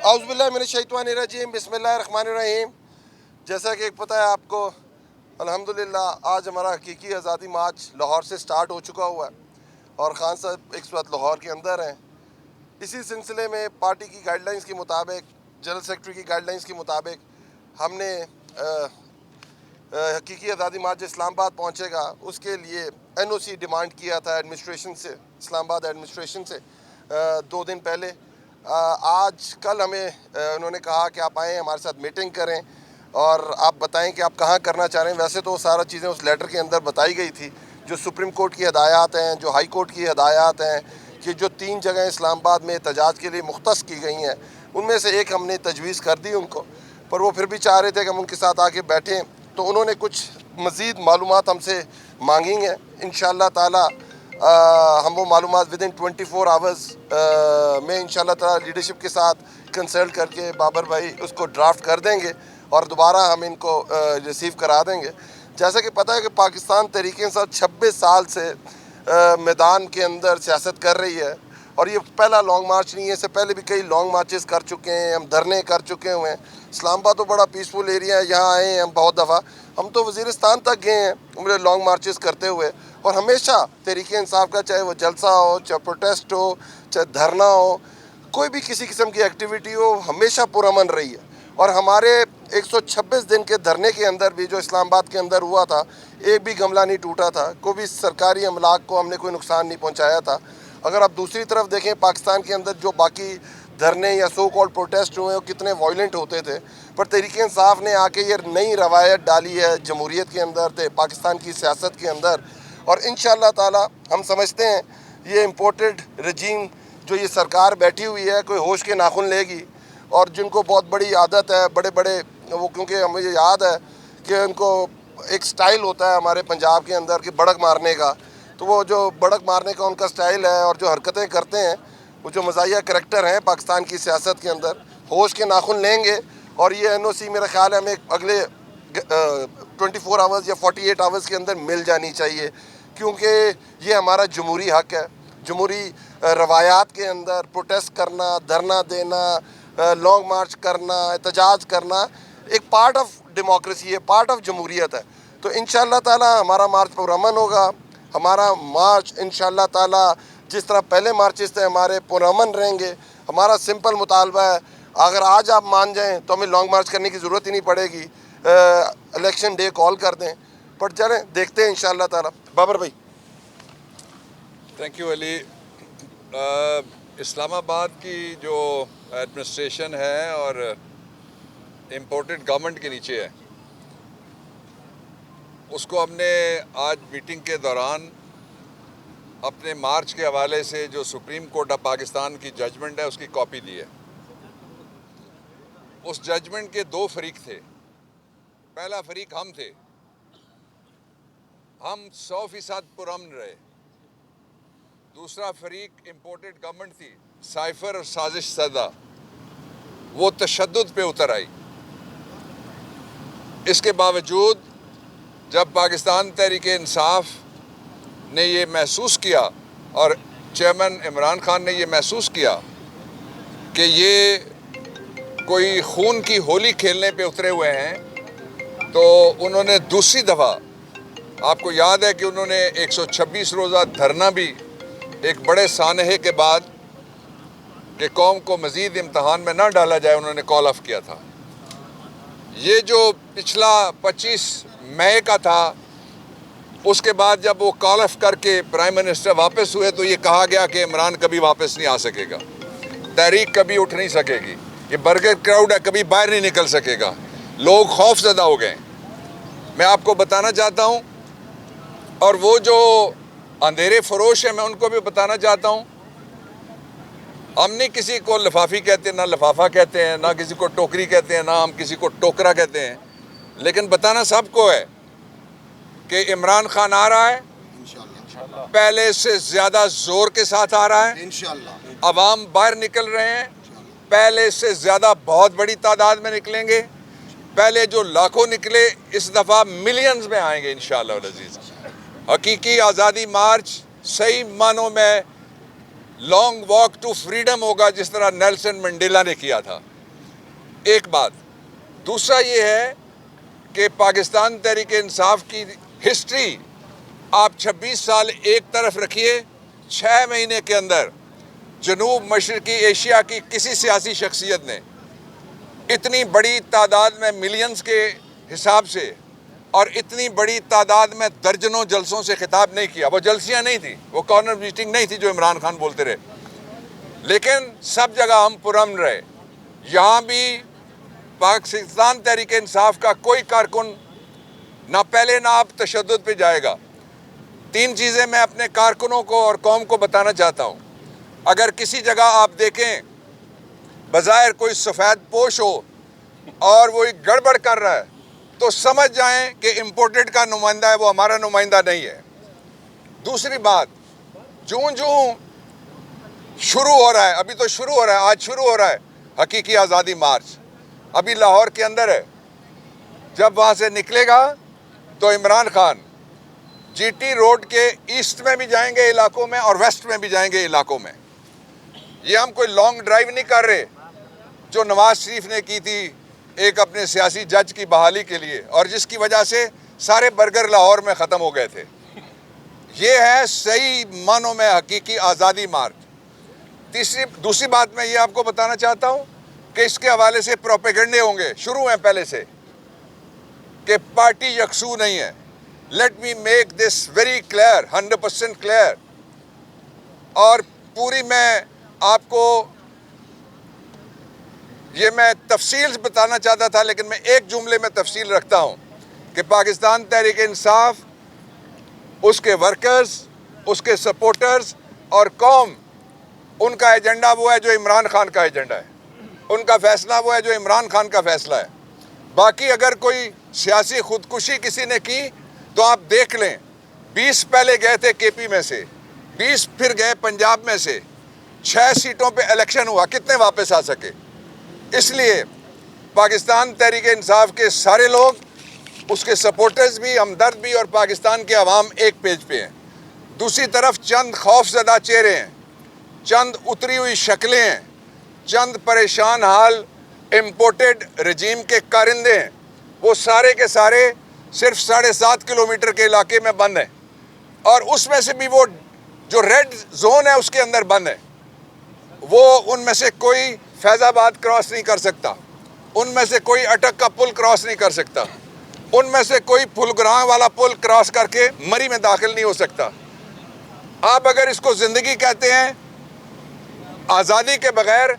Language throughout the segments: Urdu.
اعوذ باللہ من الشیطان الرجیم بسم اللہ الرحمن الرحیم. جیسا کہ پتہ ہے آپ کو الحمدللہ آج ہمارا حقیقی آزادی مارچ لاہور سے سٹارٹ ہو چکا ہوا ہے اور خان صاحب اس وقت لاہور کے اندر ہیں. اسی سلسلے میں پارٹی کی گائیڈ لائنز کے مطابق جنرل سیکرٹری کی گائیڈ لائنز کے مطابق ہم نے حقیقی آزادی مارچ اسلام آباد پہنچے گا اس کے لیے این او سی ڈیمانڈ کیا تھا ایڈمنسٹریشن سے, اسلام آباد ایڈمنسٹریشن سے 2 دن پہلے. آج کل ہمیں انہوں نے کہا کہ آپ آئیں ہمارے ساتھ میٹنگ کریں اور آپ بتائیں کہ آپ کہاں کرنا چاہ رہے ہیں. ویسے تو سارا چیزیں اس لیٹر کے اندر بتائی گئی تھی, جو سپریم کورٹ کی ہدایات ہیں, جو ہائی کورٹ کی ہدایات ہیں, کہ جو 3 جگہیں اسلام آباد میں احتجاج کے لیے مختص کی گئی ہیں ان میں سے ایک ہم نے تجویز کر دی ان کو, پر وہ پھر بھی چاہ رہے تھے کہ ہم ان کے ساتھ آ کے بیٹھیں. تو انہوں نے کچھ مزید معلومات ہم سے مانگی ہیں. انشاءاللہ تعالی ہم وہ معلومات ودن 24 آورز میں انشاءاللہ تعالی لیڈرشپ کے ساتھ کنسلٹ کر کے بابر بھائی اس کو ڈرافٹ کر دیں گے اور دوبارہ ہم ان کو ریسیو کرا دیں گے. جیسا کہ پتہ ہے کہ پاکستان تحریک انصاف 26 سال سے میدان کے اندر سیاست کر رہی ہے اور یہ پہلا لانگ مارچ نہیں ہے. اس سے پہلے بھی کئی لانگ مارچز کر چکے ہیں, ہم دھرنے کر چکے ہوئے ہیں. اسلام آباد تو بڑا پیسفل ایریا ہے, یہاں آئے ہیں ہم بہت دفعہ. ہم تو وزیرستان تک گئے ہیں لانگ مارچز کرتے ہوئے, اور ہمیشہ تحریک انصاف کا چاہے وہ جلسہ ہو, چاہے پروٹیسٹ ہو, چاہے دھرنا ہو, کوئی بھی کسی قسم کی ایکٹیویٹی ہو, ہمیشہ پرامن رہی ہے. اور ہمارے 126 دن کے دھرنے کے اندر بھی جو اسلام آباد کے اندر ہوا تھا ایک بھی گملہ نہیں ٹوٹا تھا, کوئی بھی سرکاری املاک کو ہم نے کوئی نقصان نہیں پہنچایا تھا. اگر آپ دوسری طرف دیکھیں پاکستان کے اندر جو باقی دھرنے یا سو کال پروٹیسٹ ہوئے وہ کتنے وائلنٹ ہوتے تھے, پر تحریک انصاف نے آ کے یہ نئی روایت ڈالی ہے جمہوریت کے اندر, پاکستان کی سیاست کے اندر. اور انشاءاللہ تعالی ہم سمجھتے ہیں یہ امپورٹڈ رجیم جو یہ سرکار بیٹھی ہوئی ہے کوئی ہوش کے ناخن لے گی, اور جن کو بہت بڑی عادت ہے بڑے بڑے وہ, کیونکہ ہمیں یاد ہے کہ ان کو ایک سٹائل ہوتا ہے ہمارے پنجاب کے اندر کہ بڑک مارنے کا, تو وہ جو بڑک مارنے کا ان کا سٹائل ہے اور جو حرکتیں کرتے ہیں وہ جو مزاحیہ کریکٹر ہیں پاکستان کی سیاست کے اندر, ہوش کے ناخن لیں گے. اور یہ این او سی میرا خیال ہے ہمیں اگلے 24 آورز یا 48 آورز کے اندر مل جانی چاہیے, کیونکہ یہ ہمارا جمہوری حق ہے. جمہوری روایات کے اندر پروٹیسٹ کرنا, دھرنا دینا, لانگ مارچ کرنا, احتجاج کرنا ایک پارٹ آف ڈیموکریسی ہے, پارٹ آف جمہوریت ہے. تو انشاءاللہ تعالی ہمارا مارچ پرامن ہوگا. ہمارا مارچ انشاءاللہ تعالی جس طرح پہلے مارچز تھے ہمارے پرامن رہیں گے. ہمارا سمپل مطالبہ ہے, اگر آج آپ مان جائیں تو ہمیں لانگ مارچ کرنے کی ضرورت ہی نہیں پڑے گی, الیکشن ڈے کال کر دیں. پر چلیں دیکھتے ہیں انشاءاللہ تعالی. بابر بھائی. تھینک یو علی. اسلام آباد کی جو ایڈمنسٹریشن ہے اور امپورٹڈ گورنمنٹ کے نیچے ہے, اس کو ہم نے آج میٹنگ کے دوران اپنے مارچ کے حوالے سے جو سپریم کورٹ آف پاکستان کی ججمنٹ ہے اس کی کاپی دی ہے. اس ججمنٹ کے 2 فریق تھے. پہلا فریق ہم تھے, ہم 100% پرامن رہے. دوسرا فریق امپورٹڈ گورنمنٹ تھی, سائفر اور سازش زدہ, وہ تشدد پہ اتر آئی. اس کے باوجود جب پاکستان تحریک انصاف نے یہ محسوس کیا اور چیئرمین عمران خان نے یہ محسوس کیا کہ یہ کوئی خون کی ہولی کھیلنے پہ اترے ہوئے ہیں, تو انہوں نے دوسری دفعہ, آپ کو یاد ہے کہ انہوں نے 126 روزہ دھرنا بھی ایک بڑے سانحے کے بعد کہ قوم کو مزید امتحان میں نہ ڈالا جائے انہوں نے کال آف کیا تھا. یہ جو پچھلا 25 مئی کا تھا, اس کے بعد جب وہ کال آف کر کے پرائم منسٹر واپس ہوئے تو یہ کہا گیا کہ عمران کبھی واپس نہیں آ سکے گا, تحریک کبھی اٹھ نہیں سکے گی, یہ برگر کراؤڈ ہے کبھی باہر نہیں نکل سکے گا. لوگ خوف زدہ ہو گئے. میں آپ کو بتانا چاہتا ہوں, اور وہ جو اندھیرے فروش ہیں میں ان کو بھی بتانا چاہتا ہوں, ہم نہیں کسی کو لفافی کہتے ہیں, نہ لفافہ کہتے ہیں, نہ کسی کو ٹوکری کہتے ہیں, نہ ہم کسی کو ٹوکرا کہتے ہیں, لیکن بتانا سب کو ہے کہ عمران خان آ رہا ہے, پہلے سے زیادہ زور کے ساتھ آ رہا ہے. عوام باہر نکل رہے ہیں, پہلے سے زیادہ بہت بڑی تعداد میں نکلیں گے. پہلے جو لاکھوں نکلے اس دفعہ ملینز میں آئیں گے انشاءاللہ العزیز. حقیقی آزادی مارچ صحیح معنوں میں لانگ واک ٹو فریڈم ہوگا, جس طرح نیلسن منڈیلا نے کیا تھا. ایک بات. دوسرا یہ ہے کہ پاکستان تحریک انصاف کی ہسٹری آپ 26 سال ایک طرف رکھیے, 6 مہینے کے اندر جنوب مشرقی ایشیا کی کسی سیاسی شخصیت نے اتنی بڑی تعداد میں ملینز کے حساب سے اور اتنی بڑی تعداد میں درجنوں جلسوں سے خطاب نہیں کیا. وہ جلسیاں نہیں تھیں, وہ کارنر میٹنگ نہیں تھی جو عمران خان بولتے رہے, لیکن سب جگہ ہم پرامن رہے. یہاں بھی پاکستان تحریک انصاف کا کوئی کارکن نہ پہلے نہ اب تشدد پہ جائے گا. 3 چیزیں میں اپنے کارکنوں کو اور قوم کو بتانا چاہتا ہوں. اگر کسی جگہ آپ دیکھیں بظاہر کوئی سفید پوش ہو اور وہ گڑبڑ کر رہا ہے تو سمجھ جائیں کہ امپورٹڈ کا نمائندہ ہے, وہ ہمارا نمائندہ نہیں ہے. دوسری بات, جوں شروع ہو رہا ہے, ابھی تو شروع ہو رہا ہے, آج شروع ہو رہا ہے حقیقی آزادی مارچ, ابھی لاہور کے اندر ہے. جب وہاں سے نکلے گا تو Imran Khan G T road کے ایسٹ میں بھی جائیں گے علاقوں میں اور ویسٹ میں بھی جائیں گے علاقوں میں. یہ ہم کوئی لانگ ڈرائیو نہیں کر رہے جو نواز شریف نے کی تھی ایک اپنے سیاسی جج کی بحالی کے لیے, اور جس کی وجہ سے سارے برگر لاہور میں ختم ہو گئے تھے. یہ ہے صحیح معنوں میں حقیقی آزادی مارچ. دوسری بات میں یہ آپ کو بتانا چاہتا ہوں کہ اس کے حوالے سے پروپیگنڈے ہوں گے, شروع ہیں پہلے سے, کہ پارٹی یکسو نہیں ہے. Let me make this very clear, 100% clear. اور پوری میں آپ کو یہ میں تفصیل بتانا چاہتا تھا, لیکن میں ایک جملے میں تفصیل رکھتا ہوں کہ پاکستان تحریک انصاف, اس کے ورکرز, اس کے سپورٹرز اور قوم, ان کا ایجنڈا وہ ہے جو عمران خان کا ایجنڈا ہے, ان کا فیصلہ وہ ہے جو عمران خان کا فیصلہ ہے. باقی اگر کوئی سیاسی خودکشی کسی نے کی تو آپ دیکھ لیں, 20 پہلے گئے تھے کے پی میں سے, 20 پھر گئے پنجاب میں سے, 6 سیٹوں پہ الیکشن ہوا, کتنے واپس آ سکے. اس لیے پاکستان تحریک انصاف کے سارے لوگ, اس کے سپورٹرز بھی, ہمدرد بھی, اور پاکستان کے عوام ایک پیج پہ ہیں. دوسری طرف چند خوف زدہ چہرے ہیں, چند اتری ہوئی شکلیں ہیں, چند پریشان حال امپورٹڈ رجیم کے کارندے ہیں. وہ سارے کے سارے صرف 7.5 کلومیٹر کے علاقے میں بند ہیں, اور اس میں سے بھی وہ جو ریڈ زون ہے اس کے اندر بند ہے. وہ ان میں سے کوئی فیض آباد کراس نہیں کر سکتا, ان میں سے کوئی اٹک کا پل کراس نہیں کر سکتا, ان میں سے کوئی پھلگراں والا پل کراس کر کے مری میں داخل نہیں ہو سکتا. آپ اگر اس کو زندگی کہتے ہیں آزادی کے بغیر,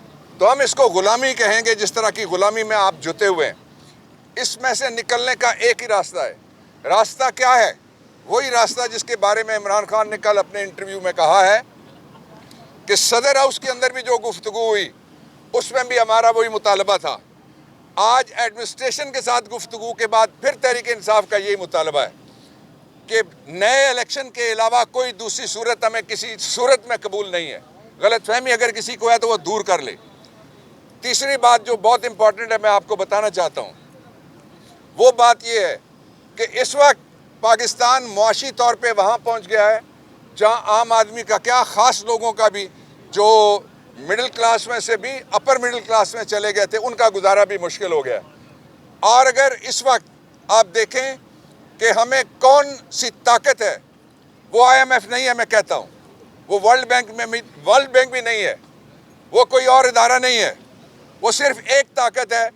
تو ہم اس کو غلامی کہیں گے, جس طرح کی غلامی میں آپ جتے ہوئے ہیں. اس میں سے نکلنے کا ایک ہی راستہ ہے. راستہ کیا ہے؟ وہی راستہ جس کے بارے میں عمران خان نے کل اپنے انٹرویو میں کہا ہے کہ صدر ہاؤس کے اندر بھی جو گفتگو ہوئی اس میں بھی ہمارا وہی مطالبہ تھا. آج ایڈمنسٹریشن کے ساتھ گفتگو کے بعد پھر تحریک انصاف کا یہی مطالبہ ہے کہ نئے الیکشن کے علاوہ کوئی دوسری صورت ہمیں کسی صورت میں قبول نہیں ہے. غلط فہمی اگر کسی کو ہے تو وہ دور کر لے. تیسری بات جو بہت امپورٹنٹ ہے, میں آپ کو بتانا چاہتا ہوں, وہ بات یہ ہے کہ اس وقت پاکستان معاشی طور پہ وہاں پہنچ گیا ہے جہاں عام آدمی کا کیا, خاص لوگوں کا بھی, جو مڈل کلاس میں سے بھی اپر مڈل کلاس میں چلے گئے تھے, ان کا گزارا بھی مشکل ہو گیا. اور اگر اس وقت آپ دیکھیں کہ ہمیں کون سی طاقت ہے, وہ آئی ایم ایف نہیں ہے, میں کہتا ہوں وہ ورلڈ بینک بھی نہیں ہے, وہ کوئی اور ادارہ نہیں ہے. وہ صرف ایک طاقت ہے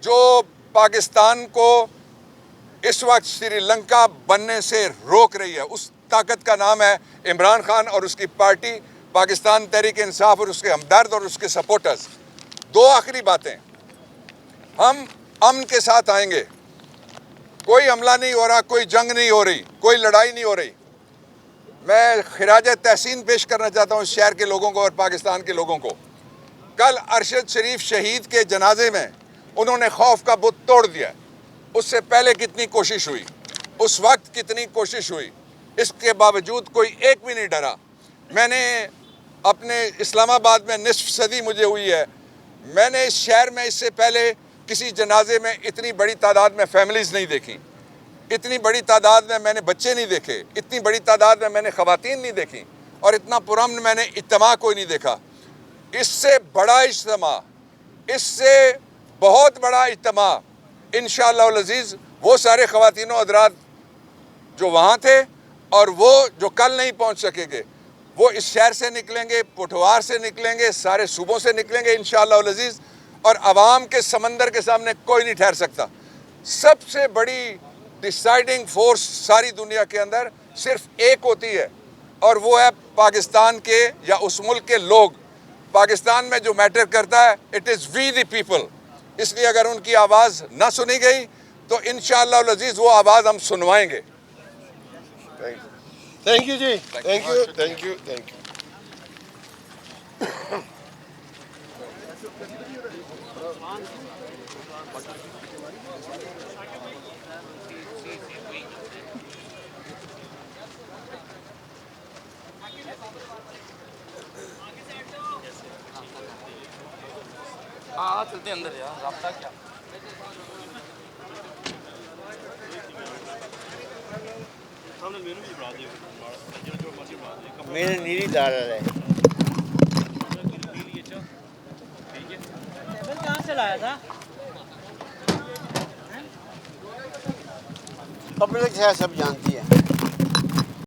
جو پاکستان کو اس وقت سری لنکا بننے سے روک رہی ہے. اس طاقت کا نام ہے عمران خان اور اس کی پارٹی پاکستان تحریک انصاف اور اس کے ہمدرد اور اس کے سپورٹرز. 2 آخری باتیں, ہم امن کے ساتھ آئیں گے, کوئی حملہ نہیں ہو رہا, کوئی جنگ نہیں ہو رہی, کوئی لڑائی نہیں ہو رہی. میں خراج تحسین پیش کرنا چاہتا ہوں اس شہر کے لوگوں کو اور پاکستان کے لوگوں کو. کل ارشد شریف شہید کے جنازے میں انہوں نے خوف کا بت توڑ دیا. اس سے پہلے کتنی کوشش ہوئی, اس وقت کتنی کوشش ہوئی, اس کے باوجود کوئی ایک بھی نہیں ڈرا. میں نے اپنے اسلام آباد میں نصف صدی مجھے ہوئی ہے, میں نے اس شہر میں اس سے پہلے کسی جنازے میں اتنی بڑی تعداد میں فیملیز نہیں دیکھی, اتنی بڑی تعداد میں نے بچے نہیں دیکھے, اتنی بڑی تعداد میں نے خواتین نہیں دیکھی, اور اتنا پرامن میں نے اجتماع کوئی نہیں دیکھا. اس سے بڑا اجتماع, اس سے بہت بڑا اجتماع انشاءاللہ العزیز، وہ سارے خواتین و حضرات جو وہاں تھے اور وہ جو کل نہیں پہنچ سکیں گے، وہ اس شہر سے نکلیں گے، پٹھوار سے نکلیں گے، سارے صوبوں سے نکلیں گے انشاءاللہ العزیز، اور عوام کے سمندر کے سامنے کوئی نہیں ٹھہر سکتا۔ سب سے بڑی ڈیسائیڈنگ فورس ساری دنیا کے اندر صرف ایک ہوتی ہے، اور وہ ہے پاکستان کے یا اس ملک کے لوگ۔ پاکستان میں جو میٹر کرتا ہے it is we the people, اس لیے اگر ان کی آواز نہ سنی گئی تو انشاءاللہ العزیز وہ آواز ہم سنوائیں گے۔ تھینک یو جی، thank you, thank you, thank you. ہاں چلتے اندر یار، رابطہ کیا؟ میرے نیری دار ہے۔ کہاں سے لایا تھا؟ پبلک ہے، سب جانتی ہے۔